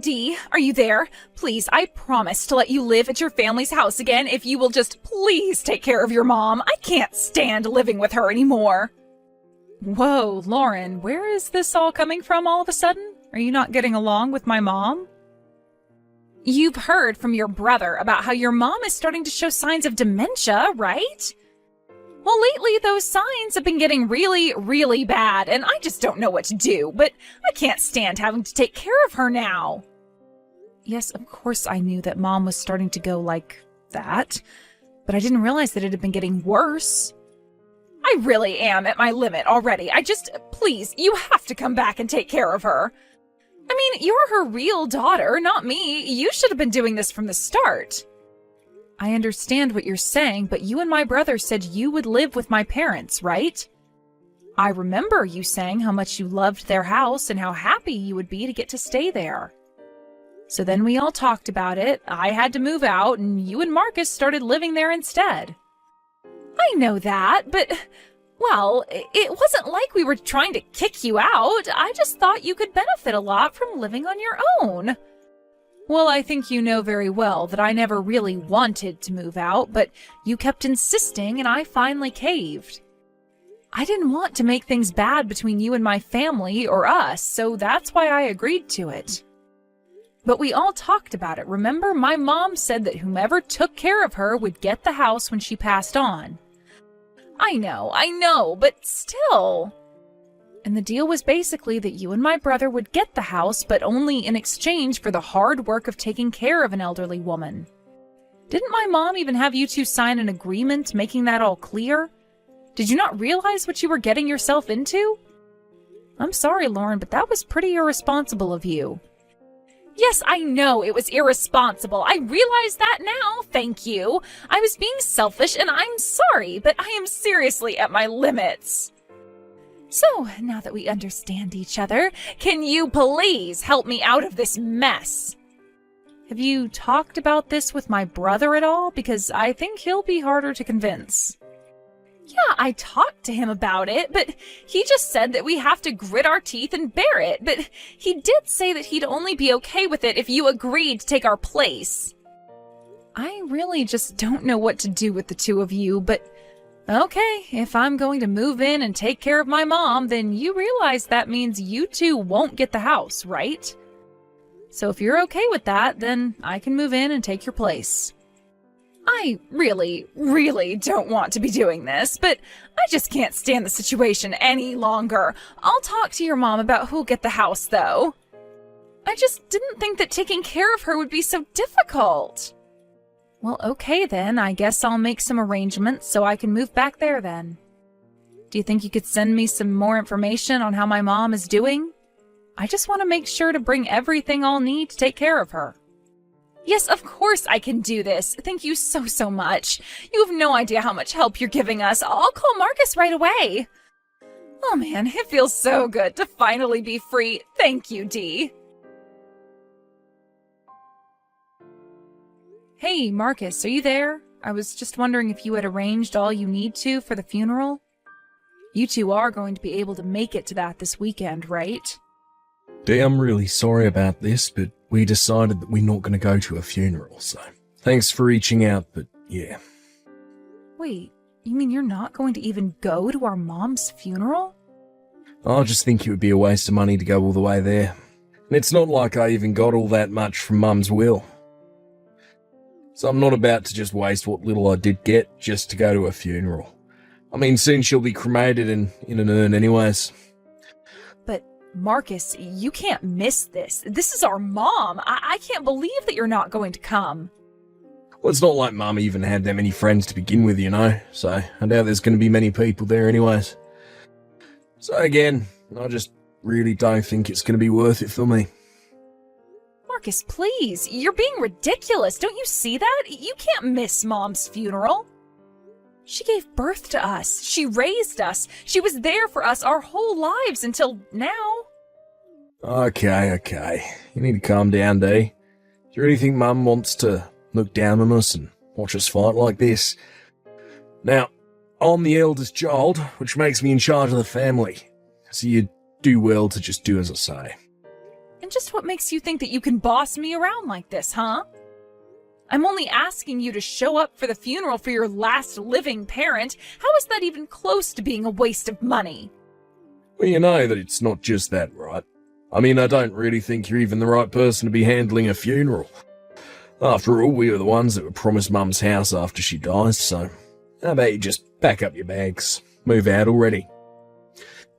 Dee, are you there? Please, I promise to let you live at your family's house again if you will just please take care of your mom. I can't stand living with her anymore. Whoa, Lauren, where is this all coming from all of a sudden? Are you not getting along with my mom? You've heard from your brother about how your mom is starting to show signs of dementia, right? Well, lately those signs have been getting really, really bad, and I just don't know what to do, but I can't stand having to take care of her now. Yes, of course I knew that Mom was starting to go like that, but I didn't realize that it had been getting worse. I really am at my limit already. Please, you have to come back and take care of her. I mean, you're her real daughter, not me. You should have been doing this from the start. I understand what you're saying, but you and my brother said you would live with my parents, right? I remember you saying how much you loved their house and how happy you would be to get to stay there. So then we all talked about it, I had to move out, and you and Marcus started living there instead. I know that, but, well, it wasn't like we were trying to kick you out. I just thought you could benefit a lot from living on your own. Well, I think you know very well that I never really wanted to move out, but you kept insisting and I finally caved. I didn't want to make things bad between you and my family or us, so that's why I agreed to it. But we all talked about it, remember? My mom said that whomever took care of her would get the house when she passed on. I know, but still. And the deal was basically that you and my brother would get the house, but only in exchange for the hard work of taking care of an elderly woman. Didn't my mom even have you two sign an agreement making that all clear? Did you not realize what you were getting yourself into? I'm sorry, Lauren, but that was pretty irresponsible of you. Yes, I know it was irresponsible. I realize that now, thank you. I was being selfish and I'm sorry, but I am seriously at my limits. So, now that we understand each other, can you please help me out of this mess? Have you talked about this with my brother at all? Because I think he'll be harder to convince. Yeah, I talked to him about it, but he just said that we have to grit our teeth and bear it. But he did say that he'd only be okay with it if you agreed to take our place. I really just don't know what to do with the two of you, but okay, if I'm going to move in and take care of my mom, then you realize that means you two won't get the house, right? So if you're okay with that, then I can move in and take your place. I really, really don't want to be doing this, but I just can't stand the situation any longer. I'll talk to your mom about who'll get the house, though. I just didn't think that taking care of her would be so difficult. Well, okay then. I guess I'll make some arrangements so I can move back there then. Do you think you could send me some more information on how my mom is doing? I just want to make sure to bring everything I'll need to take care of her. Yes, of course I can do this. Thank you so much. You have no idea how much help you're giving us. I'll call Marcus right away. Oh man, it feels so good to finally be free. Thank you, Dee. Hey, Marcus, are you there? I was just wondering if you had arranged all you need to for the funeral. You two are going to be able to make it to that this weekend, right? Dee, I'm really sorry about this, but we decided that we're not going to go to a funeral, so thanks for reaching out, but yeah. Wait, you mean you're not going to even go to our mom's funeral? I just think it would be a waste of money to go all the way there. And it's not like I even got all that much from Mum's will. So I'm not about to just waste what little I did get just to go to a funeral. I mean, soon she'll be cremated and in an urn anyways. But Marcus, you can't miss this. This is our mom. I can't believe that you're not going to come. Well, it's not like Mum even had that many friends to begin with, you know, so I doubt there's going to be many people there anyways. So again, I just really don't think it's going to be worth it for me. Marcus, please. You're being ridiculous. Don't you see that? You can't miss Mom's funeral. She gave birth to us. She raised us. She was there for us our whole lives until now. Okay. You need to calm down, Dee. Do you really think Mum wants to look down on us and watch us fight like this? Now, I'm the eldest child, which makes me in charge of the family. So you do well to just do as I say. And just what makes you think that you can boss me around like this, huh? I'm only asking you to show up for the funeral for your last living parent. How is that even close to being a waste of money? Well, you know that it's not just that, right? I mean, I don't really think you're even the right person to be handling a funeral. After all, we were the ones that were promised Mum's house after she dies, so how about you just pack up your bags, move out already?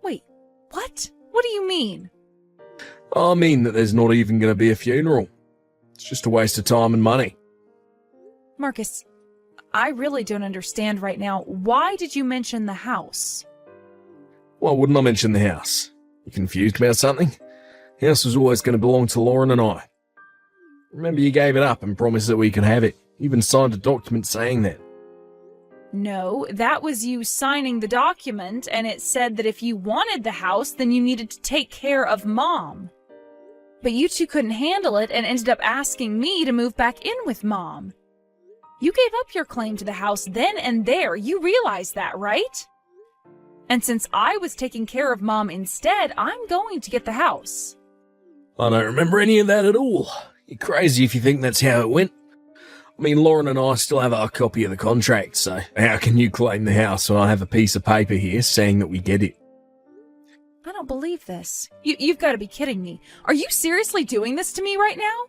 Wait, what? What do you mean? I mean that there's not even going to be a funeral. It's just a waste of time and money. Marcus, I really don't understand right now. Why did you mention the house? Why wouldn't I mention the house? You confused about something? The house was always going to belong to Lauren and I. Remember, you gave it up and promised that we could have it. You even signed a document saying that. No, that was you signing the document, and it said that if you wanted the house, then you needed to take care of Mom. But you two couldn't handle it and ended up asking me to move back in with Mom. You gave up your claim to the house then and there. You realize that, right? And since I was taking care of Mom instead, I'm going to get the house. I don't remember any of that at all. You're crazy if you think that's how it went. I mean, Lauren and I still have our copy of the contract, so how can you claim the house when I have a piece of paper here saying that we get it? I don't believe this. You've got to be kidding me. Are you seriously doing this to me right now?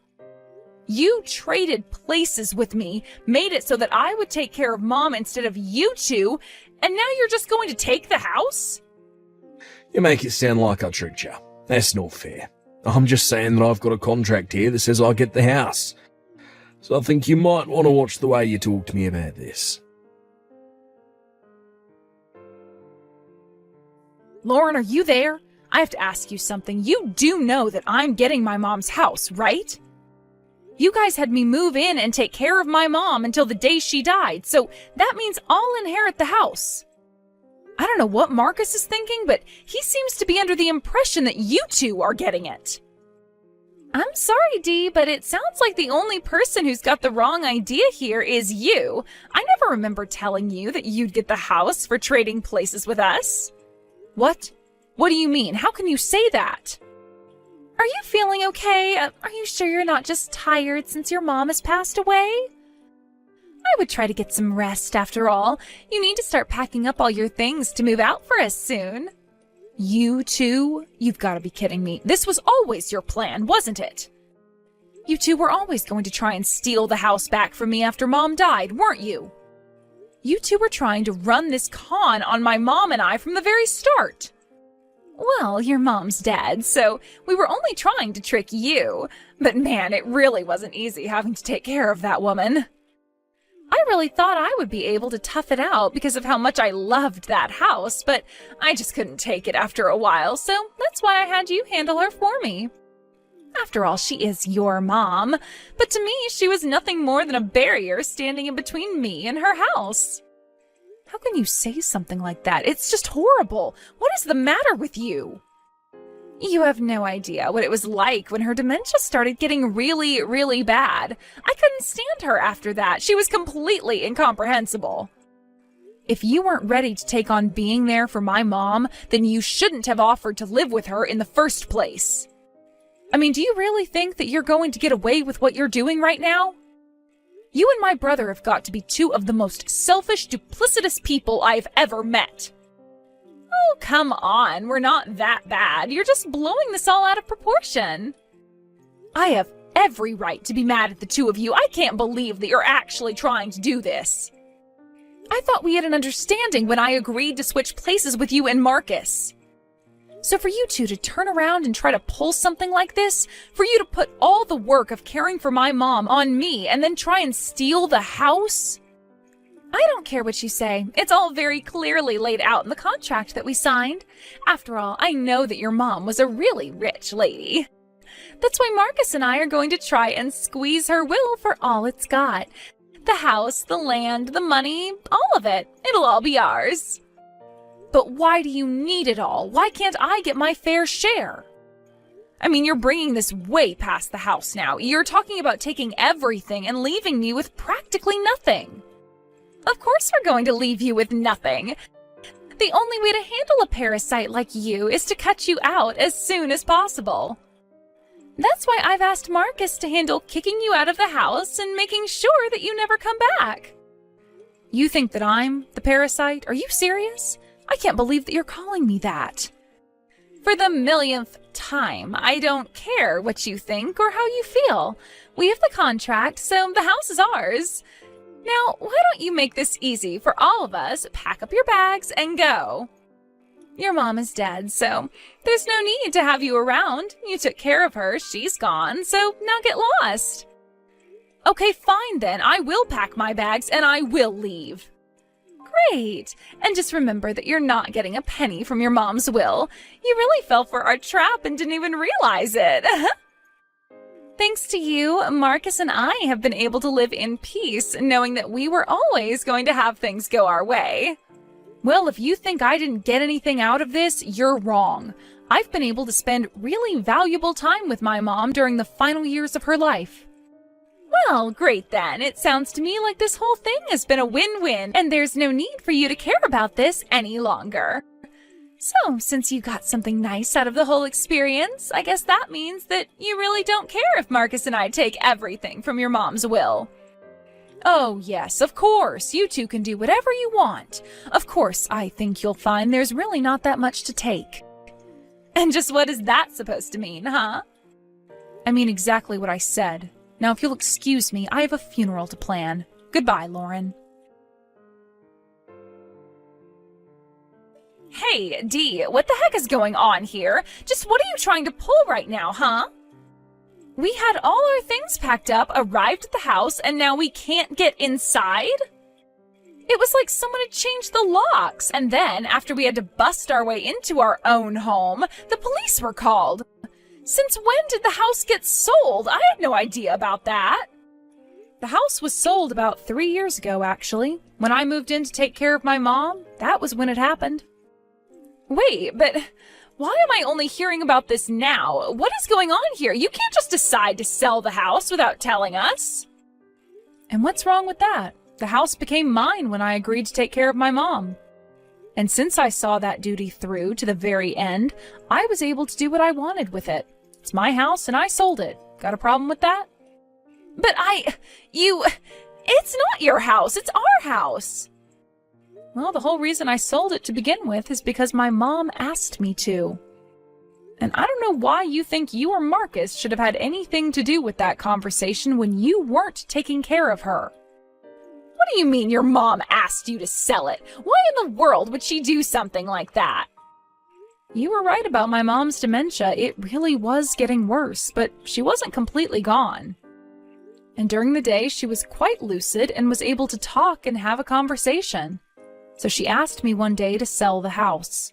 You traded places with me, made it so that I would take care of Mom instead of you two, and now you're just going to take the house? You make it sound like I tricked you. That's not fair. I'm just saying that I've got a contract here that says I get the house. So I think you might want to watch the way you talk to me about this. Lauren, are you there? I have to ask you something. You do know that I'm getting my mom's house, right? You guys had me move in and take care of my mom until the day she died, so that means I'll inherit the house. I don't know what Marcus is thinking, but he seems to be under the impression that you two are getting it. I'm sorry, Dee, but it sounds like the only person who's got the wrong idea here is you. I never remember telling you that you'd get the house for trading places with us. What? What do you mean? How can you say that? Are you feeling okay? Are you sure you're not just tired since your mom has passed away? I would try to get some rest after all. You need to start packing up all your things to move out for us soon. You two? You've got to be kidding me. This was always your plan, wasn't it? You two were always going to try and steal the house back from me after Mom died, weren't you? You two were trying to run this con on my mom and I from the very start. Well, your mom's dead, so we were only trying to trick you. But man, it really wasn't easy having to take care of that woman. I really thought I would be able to tough it out because of how much I loved that house, but I just couldn't take it after a while, so that's why I had you handle her for me. After all, she is your mom, but to me, she was nothing more than a barrier standing in between me and her house. How can you say something like that? It's just horrible. What is the matter with you? You have no idea what it was like when her dementia started getting really, really bad. I couldn't stand her after that. She was completely incomprehensible. If you weren't ready to take on being there for my mom, then you shouldn't have offered to live with her in the first place. I mean, do you really think that you're going to get away with what you're doing right now? You and my brother have got to be two of the most selfish, duplicitous people I've ever met. Oh, come on. We're not that bad. You're just blowing this all out of proportion. I have every right to be mad at the two of you. I can't believe that you're actually trying to do this. I thought we had an understanding when I agreed to switch places with you and Marcus. So for you two to turn around and try to pull something like this, for you to put all the work of caring for my mom on me and then try and steal the house? I don't care what you say. It's all very clearly laid out in the contract that we signed. After all, I know that your mom was a really rich lady. That's why Marcus and I are going to try and squeeze her will for all it's got. The house, the land, the money, all of it. It'll all be ours. But why do you need it all? Why can't I get my fair share? I mean, you're bringing this way past the house now. You're talking about taking everything and leaving me with practically nothing. Of course we're going to leave you with nothing. The only way to handle a parasite like you is to cut you out as soon as possible. That's why I've asked Marcus to handle kicking you out of the house and making sure that you never come back. You think that I'm the parasite? Are you serious? I can't believe that you're calling me that. For the millionth time, I don't care what you think or how you feel. We have the contract, so the house is ours. Now, why don't you make this easy for all of us, pack up your bags, and go? Your mom is dead, so there's no need to have you around. You took care of her, she's gone, so now get lost. Okay, fine then, I will pack my bags and I will leave. Great, and just remember that you're not getting a penny from your mom's will. You really fell for our trap and didn't even realize it. Thanks to you, Marcus and I have been able to live in peace, knowing that we were always going to have things go our way. Well, if you think I didn't get anything out of this, you're wrong. I've been able to spend really valuable time with my mom during the final years of her life. Well, great then. It sounds to me like this whole thing has been a win-win, and there's no need for you to care about this any longer. So, since you got something nice out of the whole experience, I guess that means that you really don't care if Marcus and I take everything from your mom's will. Oh, yes, of course. You two can do whatever you want. Of course, I think you'll find there's really not that much to take. And just what is that supposed to mean, huh? I mean exactly what I said. Now, if you'll excuse me, I have a funeral to plan. Goodbye, Lauren. Hey, Dee, what the heck is going on here? Just what are you trying to pull right now, huh? We had all our things packed up, arrived at the house, and now we can't get inside? It was like someone had changed the locks, and then, after we had to bust our way into our own home, the police were called. Since when did the house get sold? I had no idea about that. The house was sold about 3 years ago, actually. When I moved in to take care of my mom, that was when it happened. Wait, but why am I only hearing about this now? What is going on here? You can't just decide to sell the house without telling us. And what's wrong with that? The house became mine when I agreed to take care of my mom. And since I saw that duty through to the very end, I was able to do what I wanted with it. It's my house and I sold it. Got a problem with that? But it's not your house, it's our house. Well, the whole reason I sold it to begin with is because my mom asked me to. And I don't know why you think you or Marcus should have had anything to do with that conversation when you weren't taking care of her. What do you mean your mom asked you to sell it? Why in the world would she do something like that? You were right about my mom's dementia. It really was getting worse, but she wasn't completely gone. And during the day, she was quite lucid and was able to talk and have a conversation. So she asked me one day to sell the house.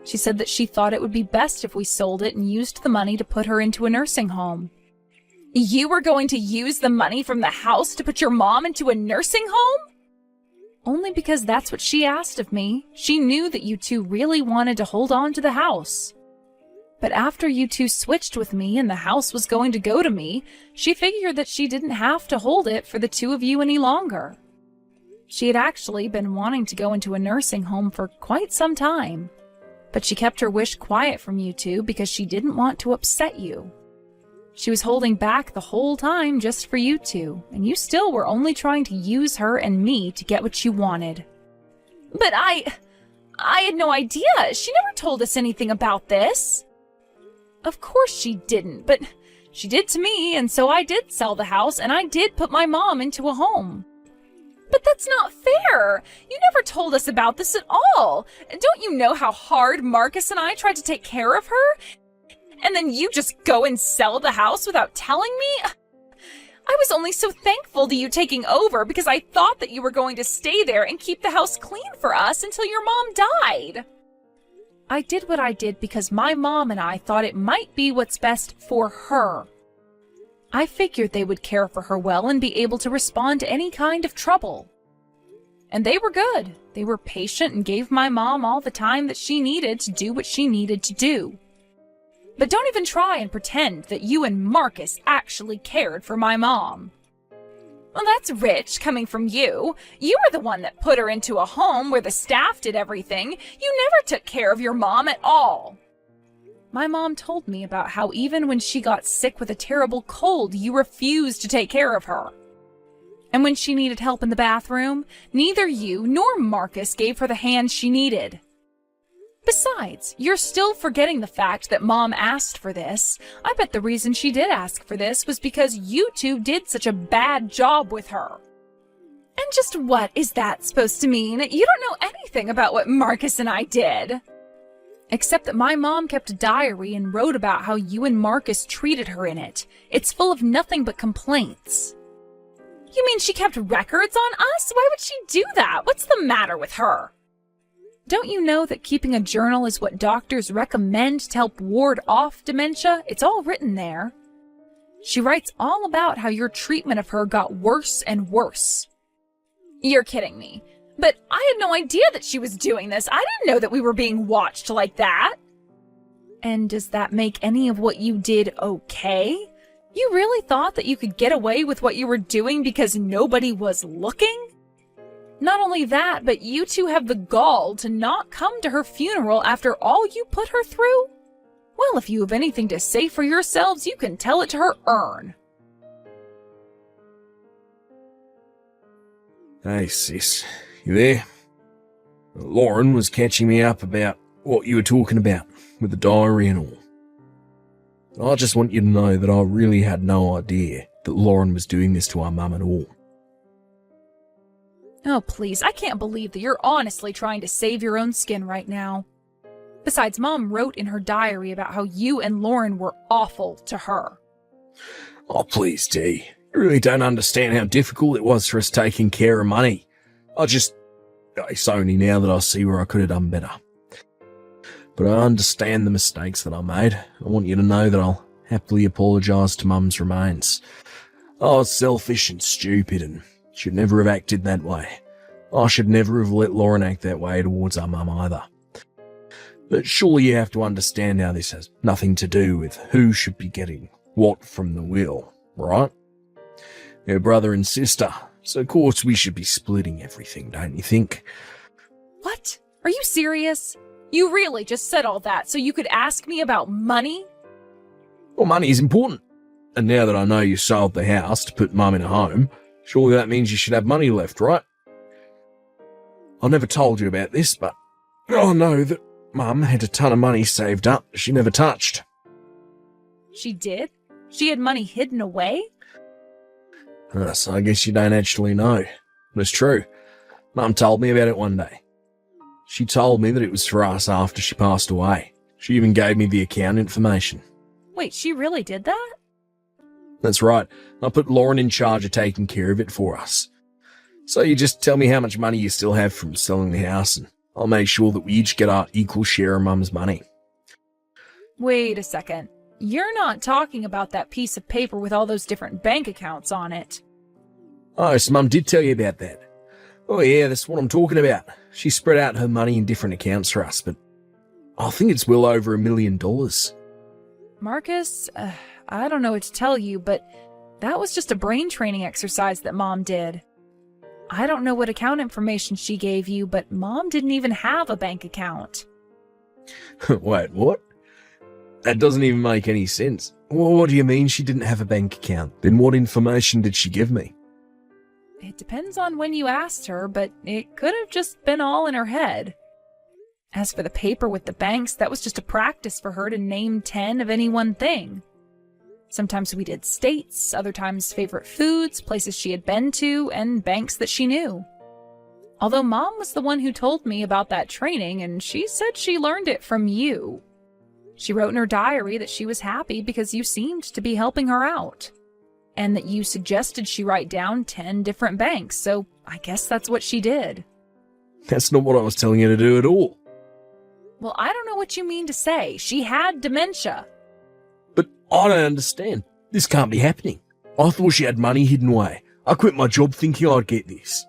She said that she thought it would be best if we sold it and used the money to put her into a nursing home. You were going to use the money from the house to put your mom into a nursing home? Only because that's what she asked of me. She knew that you two really wanted to hold on to the house. But after you two switched with me and the house was going to go to me, she figured that she didn't have to hold it for the two of you any longer. She had actually been wanting to go into a nursing home for quite some time, but she kept her wish quiet from you two because she didn't want to upset you. She was holding back the whole time just for you two, and you still were only trying to use her and me to get what you wanted. But I had no idea. She never told us anything about this. Of course she didn't, but she did to me, and so I did sell the house, and I did put my mom into a home. But that's not fair. You never told us about this at all. Don't you know how hard Marcus and I tried to take care of her? And then you just go and sell the house without telling me? I was only so thankful to you taking over because I thought that you were going to stay there and keep the house clean for us until your mom died. I did what I did because my mom and I thought it might be what's best for her. I figured they would care for her well and be able to respond to any kind of trouble. And they were good. They were patient and gave my mom all the time that she needed to do what she needed to do. But don't even try and pretend that you and Marcus actually cared for my mom. Well, that's rich coming from you. You were the one that put her into a home where the staff did everything. You never took care of your mom at all. My mom told me about how even when she got sick with a terrible cold, you refused to take care of her. And when she needed help in the bathroom, neither you nor Marcus gave her the hand she needed. Besides, you're still forgetting the fact that Mom asked for this. I bet the reason she did ask for this was because you two did such a bad job with her. And just what is that supposed to mean? You don't know anything about what Marcus and I did. Except that my mom kept a diary and wrote about how you and Marcus treated her in it. It's full of nothing but complaints. You mean she kept records on us? Why would she do that? What's the matter with her? Don't you know that keeping a journal is what doctors recommend to help ward off dementia? It's all written there. She writes all about how your treatment of her got worse and worse. You're kidding me. But I had no idea that she was doing this. I didn't know that we were being watched like that. And does that make any of what you did okay? You really thought that you could get away with what you were doing because nobody was looking? Not only that, but you two have the gall to not come to her funeral after all you put her through? Well, if you have anything to say for yourselves, you can tell it to her urn. Hey, sis. You there? Lauren was catching me up about what you were talking about with the diary and all. I just want you to know that I really had no idea that Lauren was doing this to our mum at all. Oh, please, I can't believe that you're honestly trying to save your own skin right now. Besides, Mom wrote in her diary about how you and Lauren were awful to her. Oh, please, Dee. You really don't understand how difficult it was for us taking care of money. It's only now that I see where I could have done better. But I understand the mistakes that I made. I want you to know that I'll happily apologise to Mum's remains. I was selfish and stupid and should never have acted that way. I should never have let Lauren act that way towards our mum either. But surely you have to understand how this has nothing to do with who should be getting what from the will, right? They're brother and sister, so of course we should be splitting everything, don't you think? What? Are you serious? You really just said all that so you could ask me about money? Well, money is important. And now that I know you sold the house to put Mum in a home, surely that means you should have money left, right? I never told you about this, but I know that Mum had a ton of money saved up she never touched. She did? She had money hidden away? So I guess you don't actually know. But it's true. Mum told me about it one day. She told me that it was for us after she passed away. She even gave me the account information. Wait, she really did that? That's right. I put Lauren in charge of taking care of it for us. So you just tell me how much money you still have from selling the house and I'll make sure that we each get our equal share of Mum's money. Wait a second. You're not talking about that piece of paper with all those different bank accounts on it. Oh, so Mum did tell you about that. Oh yeah, that's what I'm talking about. She spread out her money in different accounts for us, but I think it's well over $1 million. Marcus, I don't know what to tell you, but that was just a brain training exercise that Mom did. I don't know what account information she gave you, but Mom didn't even have a bank account. Wait, what? That doesn't even make any sense. Well, what do you mean she didn't have a bank account? Then what information did she give me? It depends on when you asked her, but it could have just been all in her head. As for the paper with the banks, that was just a practice for her to name 10 of any one thing. Sometimes we did states, other times favorite foods, places she had been to, and banks that she knew. Although Mom was the one who told me about that training, and she said she learned it from you. She wrote in her diary that she was happy because you seemed to be helping her out, and that you suggested she write down 10 different banks, so I guess that's what she did. That's not what I was telling you to do at all. Well, I don't know what you mean to say. She had dementia. But I don't understand. This can't be happening. I thought she had money hidden away. I quit my job thinking I'd get this.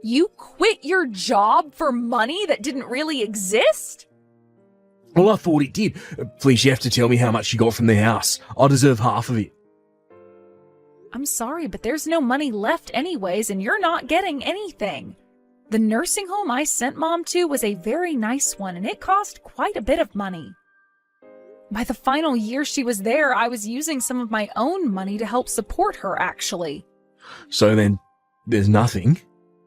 You quit your job for money that didn't really exist? Well, I thought it did. Please, you have to tell me how much you got from the house. I deserve half of it. I'm sorry, but there's no money left anyways, and you're not getting anything. The nursing home I sent Mom to was a very nice one, and it cost quite a bit of money. By the final year she was there, I was using some of my own money to help support her, actually. So then, there's nothing?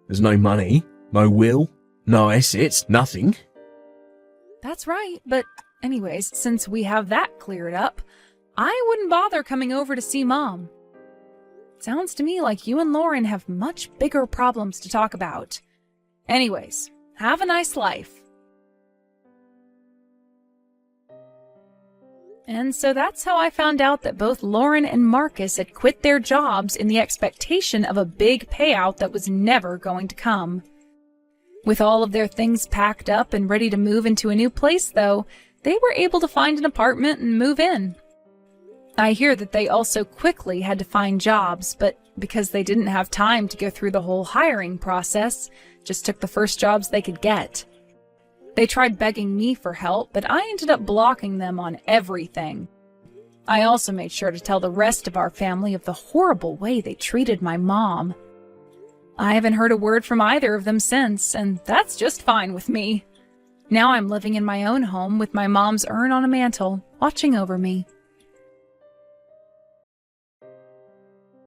There's no money? No will? No assets? Nothing? That's right, but anyways, since we have that cleared up, I wouldn't bother coming over to see Mom. Sounds to me like you and Lauren have much bigger problems to talk about. Anyways, have a nice life. And so that's how I found out that both Lauren and Marcus had quit their jobs in the expectation of a big payout that was never going to come. With all of their things packed up and ready to move into a new place, though, they were able to find an apartment and move in. I hear that they also quickly had to find jobs, but because they didn't have time to go through the whole hiring process, just took the first jobs they could get. They tried begging me for help, but I ended up blocking them on everything. I also made sure to tell the rest of our family of the horrible way they treated my mom. I haven't heard a word from either of them since, and that's just fine with me. Now I'm living in my own home with my mom's urn on a mantle, watching over me.